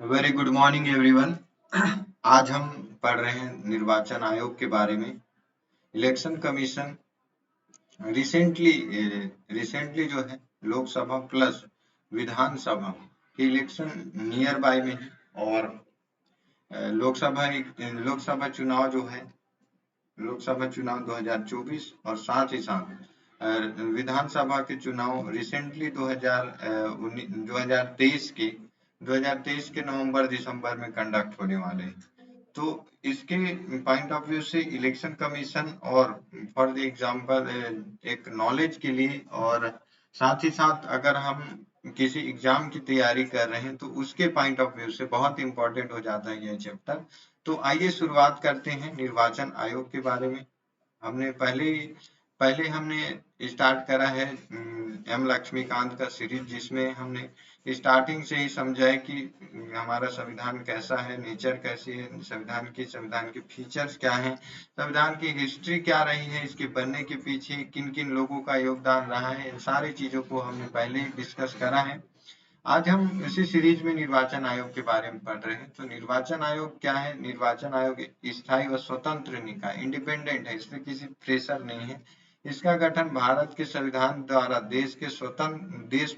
Very good morning everyone. आज हम पढ़ रहे हैं निर्वाचन आयोग के बारे में। इलेक्शन कमीशन रिसेंटली रिसेंटली जो है लोकसभा प्लस विधानसभा के इलेक्शन नियर बाय में है। और लोकसभा चुनाव जो है लोकसभा चुनाव 2024 और साथ ही साथ विधानसभा के चुनाव रिसेंटली 2023 के नवंबर दिसंबर में कंडक्ट होने वाले हैं। तो इसके पॉइंट ऑफ व्यू से इलेक्शन कमीशन और फॉर द एग्जांपल एक नॉलेज के लिए और साथ ही साथ अगर हम किसी एग्जाम की तैयारी कर रहे हैं तो उसके पॉइंट ऑफ व्यू से बहुत इंपॉर्टेंट हो जाता है यह चैप्टर। तो आइए शुरुआत करते हैं निर्वाचन आयोग के बारे में। हमने पहले पहले हमने स्टार्ट करा है एम लक्ष्मीकांत का सीरीज, जिसमें हमने स्टार्टिंग से ही समझा है कि हमारा संविधान कैसा है, नेचर कैसी है, संविधान के फीचर्स क्या हैं, संविधान की हिस्ट्री क्या रही है, इसके बनने के पीछे किन किन लोगों का योगदान रहा है, इन सारी चीजों को हमने पहले ही डिस्कस करा है। आज हम इसी सीरीज में निर्वाचन आयोग के बारे में पढ़ रहे हैं। तो निर्वाचन आयोग क्या है? निर्वाचन आयोग स्थायी व स्वतंत्र निकाय, इंडिपेंडेंट है, इसमें किसी प्रेशर नहीं है। इसका गठन भारत के संविधान द्वारा देश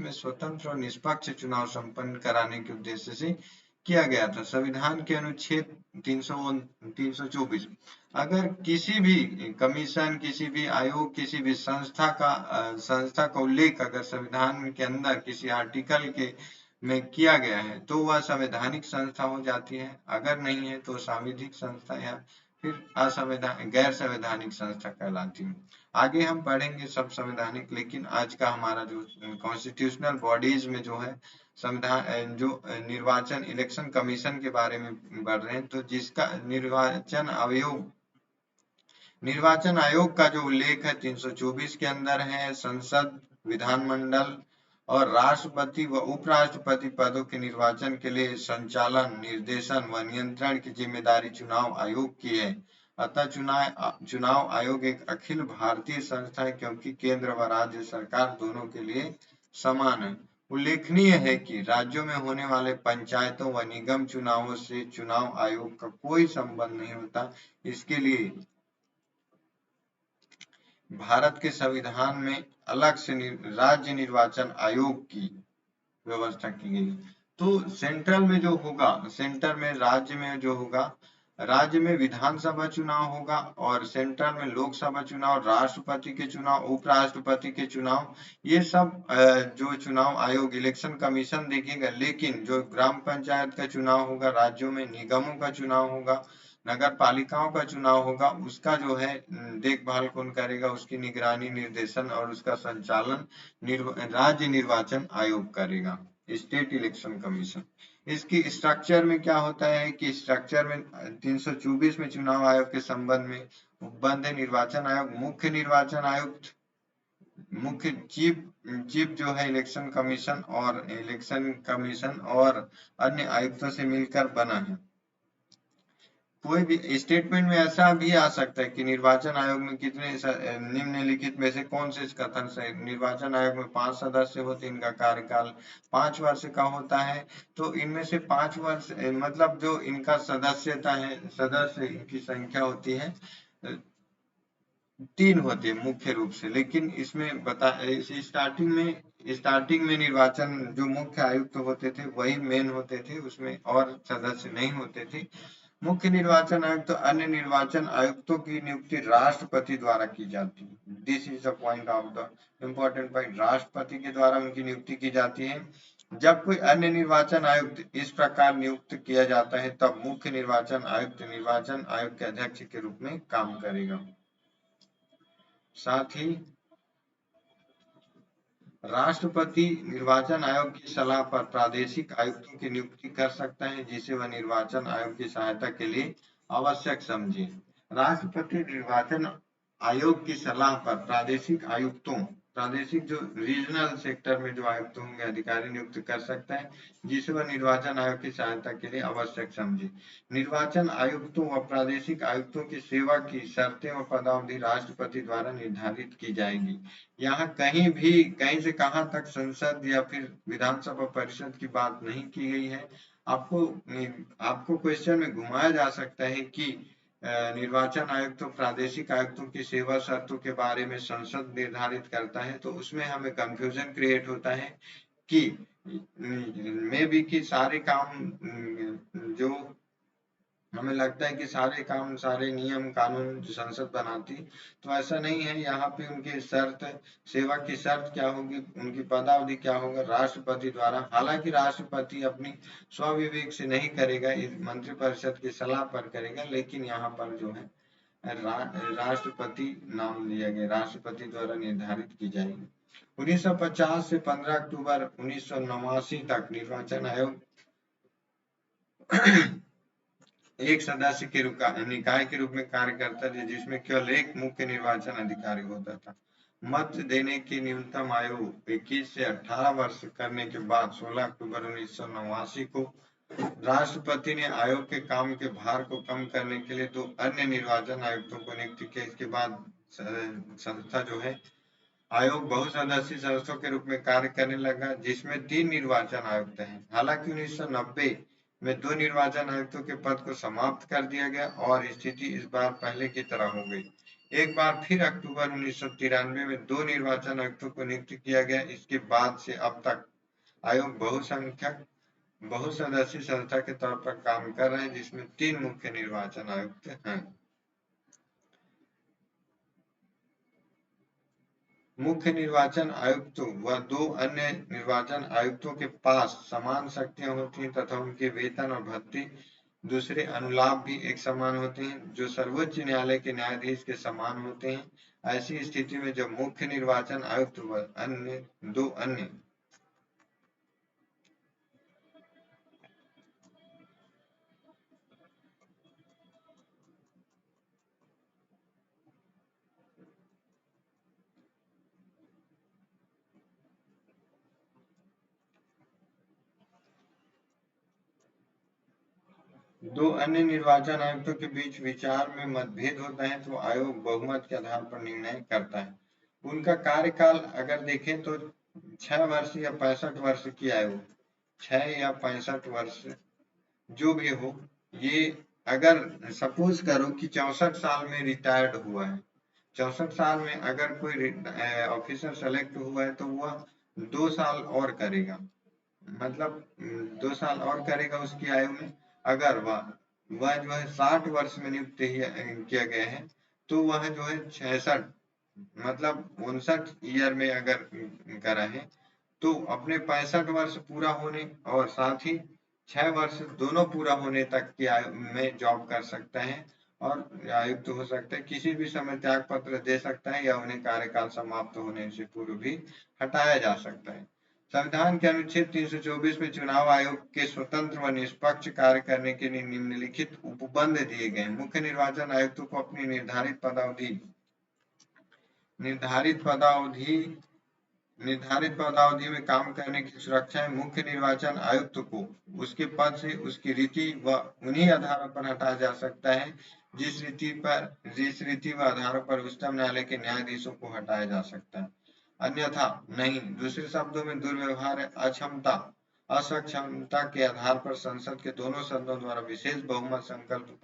में स्वतंत्र और निष्पक्ष चुनाव संपन्न कराने के उद्देश्य से किया गया था। संविधान के अनुच्छेद 324 अगर किसी भी कमीशन, किसी भी आयोग, किसी भी संस्था का उल्लेख अगर संविधान के अंदर किसी आर्टिकल के में किया गया है तो वह संवैधानिक संस्था हो जाती है। अगर नहीं है तो सांविधिक संस्था या फिर गैर संवैधानिक संस्था कहलाती है। आगे हम पढ़ेंगे सब संवैधानिक, लेकिन आज का हमारा जो कॉन्स्टिट्यूशनल बॉडीज में जो है संविधान जो निर्वाचन इलेक्शन कमीशन के बारे में पढ़ रहे हैं, तो जिसका निर्वाचन आयोग का जो उल्लेख है 324 के अंदर है। संसद, विधानमंडल और राष्ट्रपति व उपराष्ट्रपति पदों के निर्वाचन के लिए संचालन, निर्देशन व नियंत्रण की जिम्मेदारी चुनाव आयोग की है। अतः चुनाव आयोग एक अखिल भारतीय संस्था है, क्योंकि केंद्र व राज्य सरकार दोनों के लिए समान है। उल्लेखनीय है कि राज्यों में होने वाले पंचायतों व निगम चुनावों से चुनाव आयोग का कोई संबंध नहीं होता। इसके लिए भारत के संविधान में अलग से राज्य निर्वाचन आयोग की व्यवस्था की गई। तो सेंटर में राज्य में जो होगा, राज्य में विधानसभा चुनाव होगा और सेंट्रल में लोकसभा चुनाव, राष्ट्रपति के चुनाव, उपराष्ट्रपति के चुनाव, ये सब जो चुनाव आयोग इलेक्शन कमीशन देखेगा। लेकिन जो ग्राम पंचायत का चुनाव होगा, राज्यों में निगमों का चुनाव होगा, नगर पालिकाओं का चुनाव होगा, उसका जो है देखभाल कौन करेगा, उसकी निगरानी, निर्देशन और उसका संचालन राज्य निर्वाचन आयोग करेगा, स्टेट इलेक्शन कमीशन। इसकी स्ट्रक्चर में क्या होता है कि स्ट्रक्चर में 324 में चुनाव आयोग के संबंध में उपबंध है निर्वाचन आयोग, मुख्य निर्वाचन आयुक्त, मुख्य चीफ जो है इलेक्शन कमीशन और अन्य आयुक्तों से मिलकर बना है। कोई भी स्टेटमेंट में ऐसा भी आ सकता है कि निर्वाचन आयोग में कितने निम्नलिखित में से कौन से कथन सही? निर्वाचन आयोग में 5 सदस्य होते हैं, इनका कार्यकाल 5 वर्ष का होता है। तो इनमें से 5 वर्ष मतलब जो इनका सदस्य की संख्या होती है 3 होती है मुख्य रूप से। लेकिन इसमें स्टार्टिंग में निर्वाचन जो मुख्य आयुक्त होते थे वही मेन होते थे, उसमें और सदस्य नहीं होते थे। मुख्य निर्वाचन आयुक्त, अन्य निर्वाचन आयुक्तों की नियुक्ति राष्ट्रपति द्वारा की जाती है। This is the point of the important point, राष्ट्रपति के द्वारा उनकी नियुक्ति की जाती है। जब कोई अन्य निर्वाचन आयुक्त इस प्रकार नियुक्त किया जाता है तब मुख्य निर्वाचन आयोग के अध्यक्ष के रूप में काम करेगा। साथ ही राष्ट्रपति निर्वाचन आयोग की सलाह पर प्रादेशिक आयुक्तों की नियुक्ति कर सकता है, जिसे वह निर्वाचन आयोग की सहायता के लिए आवश्यक समझे। राष्ट्रपति निर्वाचन आयोग की सलाह पर प्रादेशिक जो रीजनल सेक्टर में जो आयुक्त होंगे, अधिकारी नियुक्त कर सकता है, जिसे वह निर्वाचन आयोग की सहायता के लिए आवश्यक समझे। निर्वाचन आयुक्तों व प्रादेशिक आयुक्तों की सेवा की शर्तें व पदावधि राष्ट्रपति द्वारा निर्धारित की जाएगी। यहाँ कहीं से कहां तक संसद या फिर विधानसभा परिषद की बात नहीं की गई है। आपको आपको क्वेश्चन में घुमाया जा सकता है कि निर्वाचन आयोग तो प्रादेशिक आयुक्तों की सेवा शर्तों के बारे में संसद निर्धारित करता है, तो उसमें हमें कंफ्यूजन क्रिएट होता है कि मे भी कि सारे काम जो हमें लगता है कि सारे काम सारे नियम कानून जो संसद बनाती, तो ऐसा नहीं है। यहाँ पे उनके शर्त, सेवा की शर्त क्या होगी, उनकी पदावधि क्या होगा, राष्ट्रपति द्वारा, हालांकि राष्ट्रपति अपनी स्वविवेक से नहीं करेगा, इस मंत्रिपरिषद की सलाह पर करेगा, लेकिन यहाँ पर जो है राष्ट्रपति नाम लिया गया, राष्ट्रपति द्वारा निर्धारित की जाएगी। 1950 से 15 अक्टूबर 1989 तक निर्वाचन आयोग एक सदस्य के रूप निकाय के रूप में कार्य करता था, जिसमें केवल एक मुख्य निर्वाचन अधिकारी होता था। मत देने की न्यूनतम आयु 21 से 18 वर्ष करने के बाद 16 अक्टूबर 1989 को राष्ट्रपति ने आयोग के काम के भार को कम करने के लिए 2 अन्य निर्वाचन आयुक्तों को नियुक्त किया। इसके बाद संस्था जो है आयोग बहुसदस्यीय संस्थाओं के रूप में कार्य करने लगा, जिसमें 3 निर्वाचन आयुक्त हैं। हालांकि 1990 में 2 निर्वाचन आयुक्तों के पद को समाप्त कर दिया गया और स्थिति इस बार पहले की तरह हो गई। एक बार फिर अक्टूबर 1993 में 2 निर्वाचन आयुक्तों को नियुक्त किया गया। इसके बाद से अब तक आयोग बहुसंख्यक बहुसदस्यीय संस्था के तौर पर काम कर रहे हैं, जिसमें 3 मुख्य निर्वाचन आयुक्त हैं। मुख्य निर्वाचन आयुक्त व 2 अन्य निर्वाचन आयुक्तों के पास समान शक्तियां होती हैं तथा उनके वेतन और भत्ते दूसरे अनुलाभ भी एक समान होते हैं, जो सर्वोच्च न्यायालय के न्यायाधीश के समान होते हैं। ऐसी स्थिति में जब मुख्य निर्वाचन आयुक्त व अन्य 2 अन्य निर्वाचन आयुक्तों के बीच विचार में मतभेद होता है, तो आयोग बहुमत के आधार पर निर्णय करता है। उनका कार्यकाल अगर देखें तो 6 वर्ष या 65 वर्ष की आयु, 6 या 65 वर्ष जो भी हो, ये अगर सपोज करो कि 64 साल में रिटायर्ड हुआ है, 64 साल में अगर कोई ऑफिसर सेलेक्ट हुआ है, तो वह 2 साल और करेगा, मतलब 2 साल और करेगा उसकी आयु में। अगर वह जो है 60 वर्ष में नियुक्त किया गया है, तो वह जो है 66 मतलब 59 ईयर में अगर करा है, तो अपने 65 वर्ष पूरा होने और साथ ही 6 वर्ष दोनों पूरा होने तक की आयु में जॉब कर सकता है और आयुक्त हो सकता है। किसी भी समय त्याग पत्र दे सकता है या उन्हें कार्यकाल समाप्त होने से पूर्व भी हटाया जा सकता है। संविधान के अनुच्छेद 324 में चुनाव आयोग के स्वतंत्र व निष्पक्ष कार्य करने के लिए निम्नलिखित उपबंध दिए गए। मुख्य निर्वाचन आयुक्त को अपनी निर्धारित पदावधि में काम करने की सुरक्षा है। मुख्य निर्वाचन आयुक्त को उसके पद से उसकी रीति व उन्हीं आधारों पर हटाया जा सकता है जिस रीति व आधारों पर उच्चतम न्यायालय के न्यायाधीशों को हटाया जा सकता है, अन्यथा नहीं। दूसरे शब्दों में दुर्व्यवहार, अक्षमता, असक्षमता के आधार पर संसद के दोनों सदनों द्वारा विशेष बहुमत संकल्प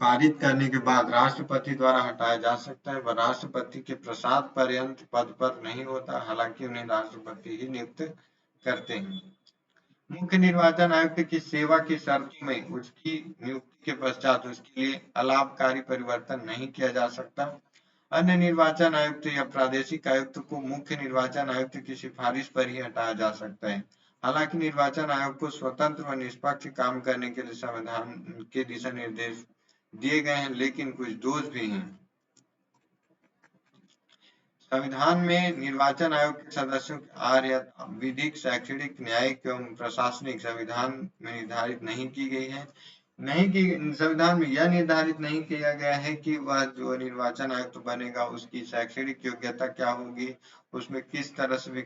पारित करने के बाद राष्ट्रपति द्वारा हटाया जा सकता है। वह राष्ट्रपति के प्रसाद पर्यंत पद पर नहीं होता, हालांकि उन्हें राष्ट्रपति ही नियुक्त करते हैं। मुख्य निर्वाचन आयुक्त की सेवा की शर्तों में उसकी नियुक्ति के पश्चात उसके लिए अलाभकारी परिवर्तन नहीं किया जा सकता। अन्य निर्वाचन आयुक्त या प्रादेशिक आयुक्त को मुख्य निर्वाचन आयुक्त की सिफारिश पर ही हटाया जा सकता है। हालांकि निर्वाचन आयोग को स्वतंत्र व निष्पक्ष काम करने के लिए संविधान के दिशा निर्देश दिए गए हैं, लेकिन कुछ दोष भी हैं। संविधान में निर्वाचन आयोग के सदस्यों की आर्यता विधिक, शैक्षणिक, न्यायिक एवं प्रशासनिक संविधान में निर्धारित नहीं की गई है। संविधान में यह निर्धारित नहीं किया गया है कि वह जो निर्वाचन आयुक्त बनेगा उसकी शैक्षणिक योग्यता क्या होगी, उसमें किस तरह से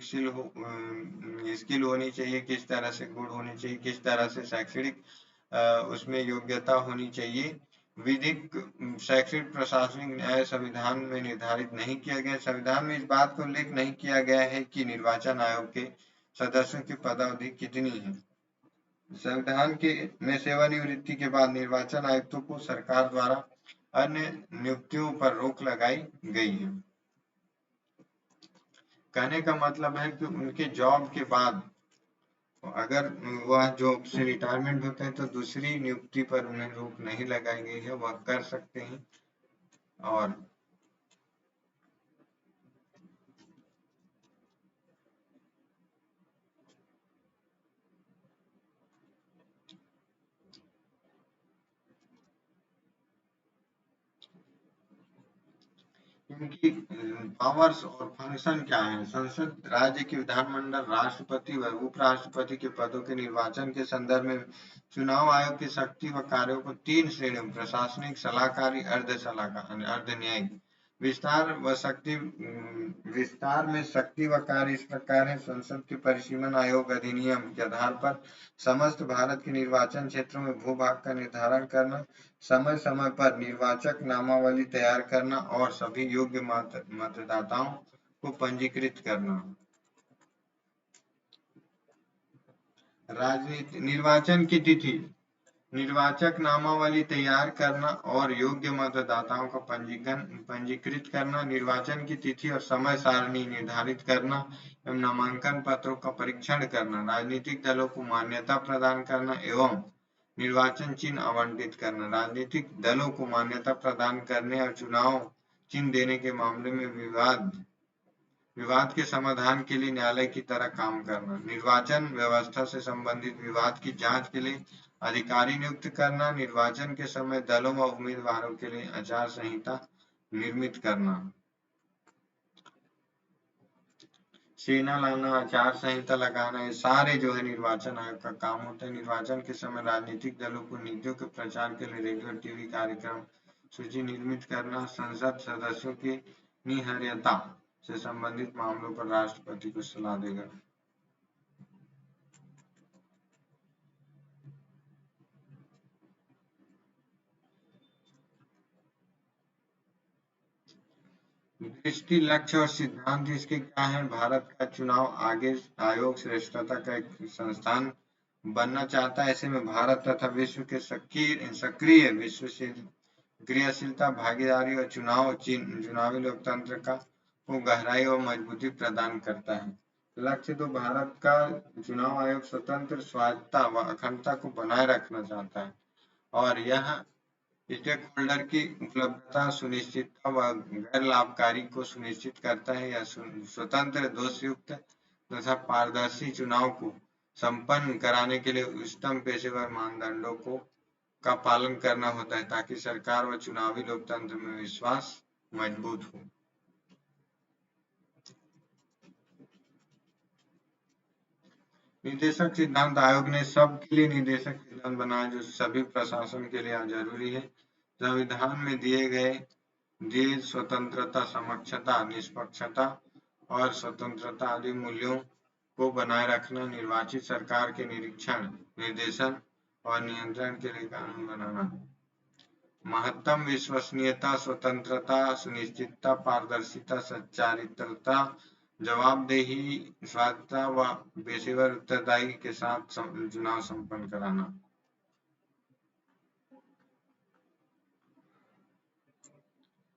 स्किल होनी चाहिए, किस तरह से गुण होनी चाहिए, किस तरह से शैक्षणिक उसमें योग्यता होनी चाहिए। विधिक, शैक्षिक, प्रशासनिक, न्याय संविधान में निर्धारित नहीं किया गया। संविधान में इस बात को उल्लेख नहीं किया गया है कि निर्वाचन आयोग के सदस्यों की पदावधि कितनी है। संविधान के में सेवानिवृत्ति के बाद निर्वाचन आयुक्तों को सरकार द्वारा अन्य नियुक्तियों पर रोक लगाई गई है। कहने का मतलब है कि उनके जॉब के बाद अगर वह जॉब से रिटायरमेंट होते हैं तो दूसरी नियुक्ति पर उन्हें रोक नहीं लगाई गई है, वह कर सकते हैं। और इनकी पावर्स और फंक्शन क्या है। संसद राज्य की विधानमंडल, राष्ट्रपति व उपराष्ट्रपति के पदों के निर्वाचन के संदर्भ में चुनाव आयोग की शक्ति व कार्यों को तीन श्रेणियों, प्रशासनिक, सलाहकारी, अर्ध सलाहकारी, अर्ध न्यायिक विस्तार में शक्ति व कार्य इस प्रकार है। संसद के परिसीमन आयोग अधिनियम के आधार पर समस्त भारत के निर्वाचन क्षेत्रों में भूभाग का निर्धारण करना, समय समय पर निर्वाचक नामावली तैयार करना और सभी योग्य मतदाताओं को पंजीकृत करना। राजनीति निर्वाचन की तिथि, निर्वाचक नामावली तैयार करना और योग्य मतदाताओं को पंजीकृत करना, निर्वाचन की तिथि और समय सारणी निर्धारित करना एवं नामांकन पत्रों का परीक्षण करना, राजनीतिक दलों को मान्यता प्रदान करना एवं निर्वाचन चिन्ह आवंटित करना, राजनीतिक दलों को मान्यता प्रदान करने और चुनाव चिन्ह देने के मामले में विवाद के समाधान के लिए न्यायालय की तरह काम करना, निर्वाचन व्यवस्था से संबंधित विवाद की जांच के लिए अधिकारी नियुक्त करना, निर्वाचन के समय दलों व उम्मीदवारों के लिए आचार संहिता निर्मित करना, सेना लाना, आचार संहिता लगाना, ये सारे जो है निर्वाचन आयोग का काम होता है। निर्वाचन के समय राजनीतिक दलों को नीतियों के प्रचार के लिए रेडियो टीवी कार्यक्रम सूची निर्मित करना, संसद सदस्यों की निहरियता से संबंधित मामलों पर राष्ट्रपति को सलाह देगा। दृष्टि, लक्ष्य और सिद्धांत इसके क्या है। भारत का चुनाव आगे आयोग श्रेष्ठता का एक संस्थान बनना चाहता है। ऐसे में भारत तथा विश्व के सक्रिय विश्व से क्रियाशीलता, भागीदारी और चुनावी लोकतंत्र का को गहराई और मजबूती प्रदान करता है। लक्ष्य तो भारत का चुनाव आयोग स्वतंत्र, स्वायत्तता व अखंडता को बनाए रखना चाहता है और यह स्टेक होल्डर की उपलब्धता, सुनिश्चितता व गैर लाभकारी को सुनिश्चित करता है। यह स्वतंत्र, दोषयुक्त तथा पारदर्शी चुनाव को संपन्न कराने के लिए उच्चतम पेशेवर मानदंडों को का पालन करना होता है ताकि सरकार व चुनावी लोकतंत्र में विश्वास मजबूत हो। निदेशक सिद्धांत आयोग ने सबके लिए निदेशक सिद्धांत बनाया जो सभी प्रशासन के लिए जरूरी है। संविधान में दिए स्वतंत्रता, समक्षता, निष्पक्षता और स्वतंत्रता आदि मूल्यों को बनाए रखना, निर्वाचित सरकार के निरीक्षण, निर्देशन और नियंत्रण के लिए कानून बनाना, महत्तम विश्वसनीयता, स्वतंत्रता, सुनिश्चितता, पारदर्शिता, सच्चारित्रता, जवाबदेही, स्वायत्तता व पेशेवर उत्तरदायी के साथ चुनाव संपन्न कराना।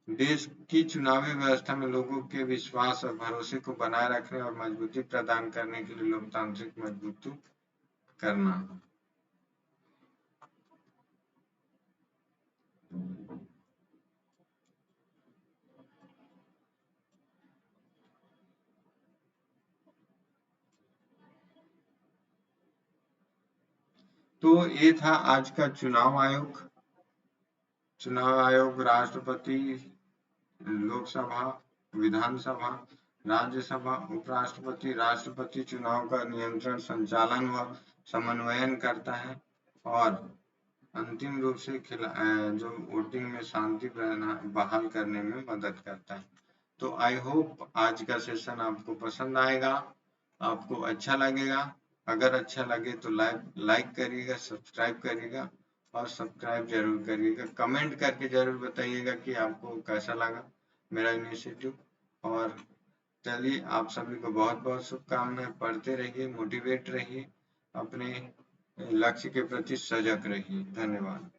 देश की चुनावी व्यवस्था में लोगों के विश्वास और भरोसे को बनाए रखने और मजबूती प्रदान करने के लिए लोकतांत्रिक मजबूती करना। तो ये था आज का चुनाव आयोग। चुनाव आयोग राष्ट्रपति, लोकसभा, विधानसभा, राज्यसभा, उपराष्ट्रपति, राष्ट्रपति चुनाव का नियंत्रण, संचालन व समन्वयन करता है और अंतिम रूप से जो वोटिंग में शांति बहाल करने में मदद करता है। तो आई होप आज का सेशन आपको पसंद आएगा, आपको अच्छा लगेगा। अगर अच्छा लगे तो लाइक करिएगा, सब्सक्राइब करिएगा और सब्सक्राइब जरूर करिएगा। कमेंट करके जरूर बताइएगा कि आपको कैसा लगा मेरा इनिशिएटिव। और चलिए, आप सभी को बहुत बहुत शुभकामनाएं। पढ़ते रहिए, मोटिवेट रहिए, अपने लक्ष्य के प्रति सजग रहिए। धन्यवाद।